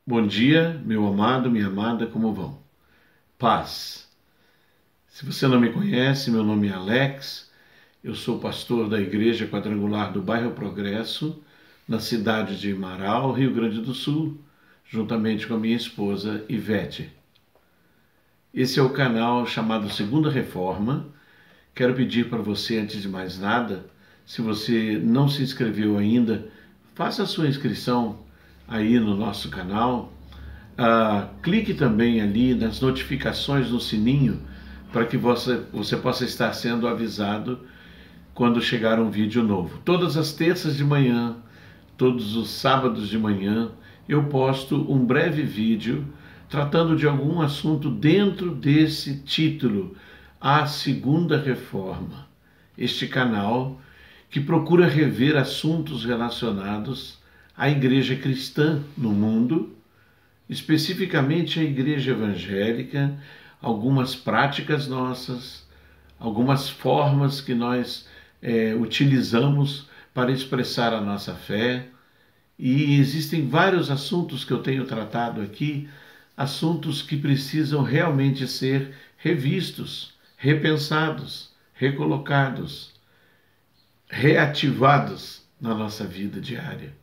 Bom dia, meu amado, minha amada, como vão? Paz. Se você não me conhece, meu nome é Alex, eu sou pastor da Igreja Quadrangular do Bairro Progresso, na cidade de Marau, Rio Grande do Sul, juntamente com a minha esposa Ivete. Esse é o canal chamado Segunda Reforma. Quero pedir para você, antes de mais nada, se você não se inscreveu ainda, faça a sua inscrição aí no nosso canal. Clique também ali nas notificações no sininho para que você possa estar sendo avisado quando chegar um vídeo novo. Todas as terças de manhã, todos os sábados de manhã, eu posto um breve vídeo tratando de algum assunto dentro desse título, A Segunda Reforma. Este canal que procura rever assuntos relacionados à igreja cristã no mundo, especificamente a igreja evangélica, algumas práticas nossas, algumas formas que nós utilizamos para expressar a nossa fé. E existem vários assuntos que eu tenho tratado aqui, assuntos que precisam realmente ser revistos, repensados, recolocados, reativados na nossa vida diária.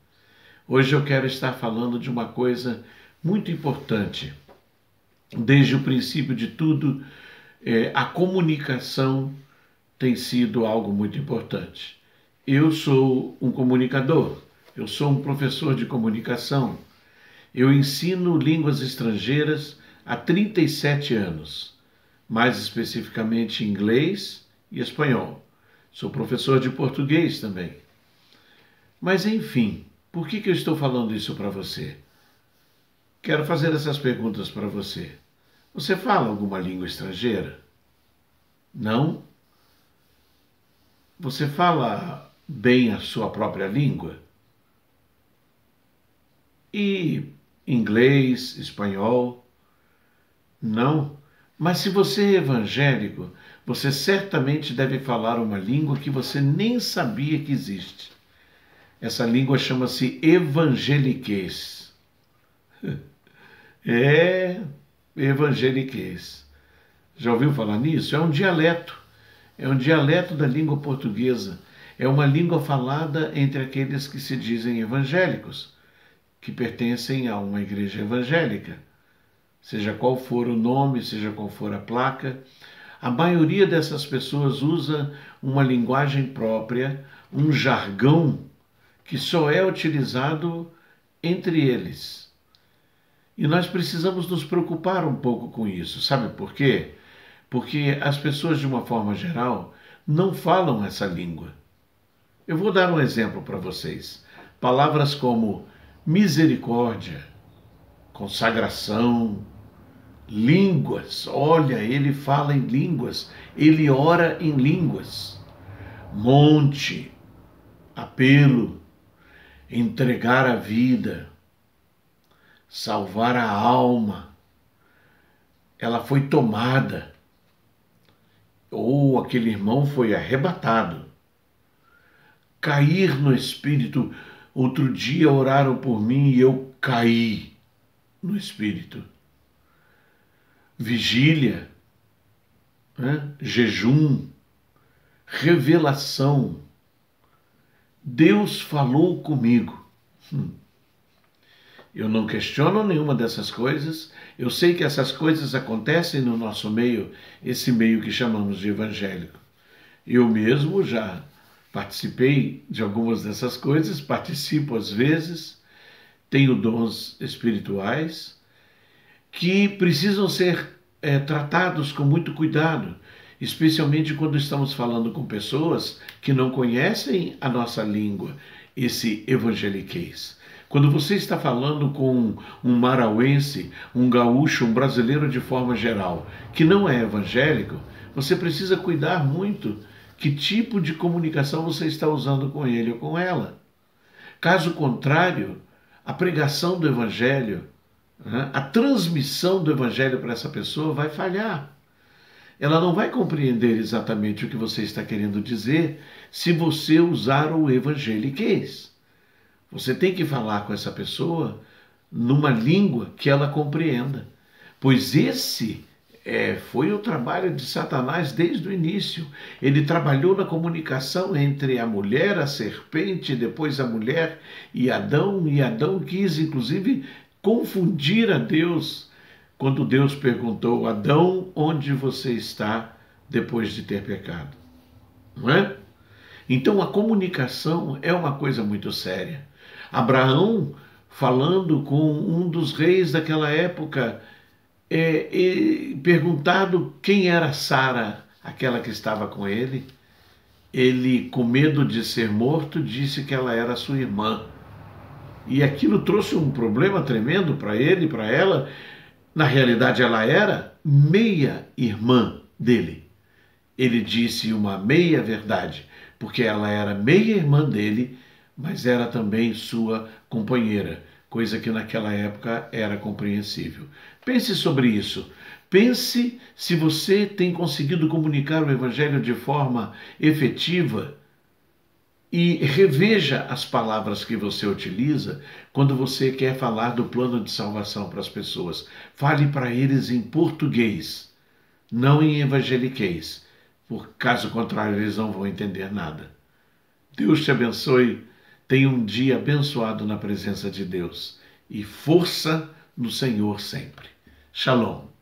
Hoje eu quero estar falando de uma coisa muito importante. Desde o princípio de tudo, a comunicação tem sido algo muito importante. Eu sou um comunicador, eu sou um professor de comunicação. Eu ensino línguas estrangeiras há 37 anos, mais especificamente inglês e espanhol. Sou professor de português também. Mas enfim, por que eu estou falando isso para você? Quero fazer essas perguntas para você. Você fala alguma língua estrangeira? Não? Você fala bem a sua própria língua? E inglês, espanhol? Não? Mas se você é evangélico, você certamente deve falar uma língua que você nem sabia que existe. Essa língua chama-se evangeliquez. Evangeliquez. Já ouviu falar nisso? É um dialeto da língua portuguesa. É uma língua falada entre aqueles que se dizem evangélicos, que pertencem a uma igreja evangélica. Seja qual for o nome, seja qual for a placa, a maioria dessas pessoas usa uma linguagem própria, um jargão que só é utilizado entre eles. E nós precisamos nos preocupar um pouco com isso. Sabe por quê? Porque as pessoas, de uma forma geral, não falam essa língua. Eu vou dar um exemplo para vocês. Palavras como misericórdia, consagração, línguas. Olha, ele fala em línguas, ele ora em línguas. Monte, apelo, entregar a vida, salvar a alma. Ela foi tomada. Ou aquele irmão foi arrebatado. Cair no espírito. Outro dia oraram por mim e eu caí no espírito. Vigília, jejum, revelação. Deus falou comigo. Eu não questiono nenhuma dessas coisas. Eu sei que essas coisas acontecem no nosso meio, esse meio que chamamos de evangélico. Eu mesmo já participei de algumas dessas coisas, participo às vezes, tenho dons espirituais que precisam ser tratados com muito cuidado, especialmente quando estamos falando com pessoas que não conhecem a nossa língua, esse evangeliquez. Quando você está falando com um marauense, um gaúcho, um brasileiro de forma geral, que não é evangélico, você precisa cuidar muito que tipo de comunicação você está usando com ele ou com ela. Caso contrário, a pregação do evangelho, a transmissão do evangelho para essa pessoa vai falhar. Ela não vai compreender exatamente o que você está querendo dizer se você usar o evangeliquez. Você tem que falar com essa pessoa numa língua que ela compreenda. Pois esse foi o trabalho de Satanás desde o início. Ele trabalhou na comunicação entre a mulher, a serpente, depois a mulher e Adão quis, inclusive, confundir a Deus quando Deus perguntou: Adão, onde você está depois de ter pecado? Não é? Então a comunicação é uma coisa muito séria. Abraão, falando com um dos reis daquela época, perguntado quem era Sara, aquela que estava com ele, com medo de ser morto, disse que ela era sua irmã. E aquilo trouxe um problema tremendo para ele e para ela. Na realidade, ela era meia-irmã dele. Ele disse uma meia-verdade, porque ela era meia-irmã dele, mas era também sua companheira, coisa que naquela época era compreensível. Pense sobre isso. Pense se você tem conseguido comunicar o Evangelho de forma efetiva e reveja as palavras que você utiliza quando você quer falar do plano de salvação para as pessoas. Fale para eles em português, não em evangeliquez, por caso contrário eles não vão entender nada. Deus te abençoe. Tenha um dia abençoado na presença de Deus e força no Senhor sempre. Shalom.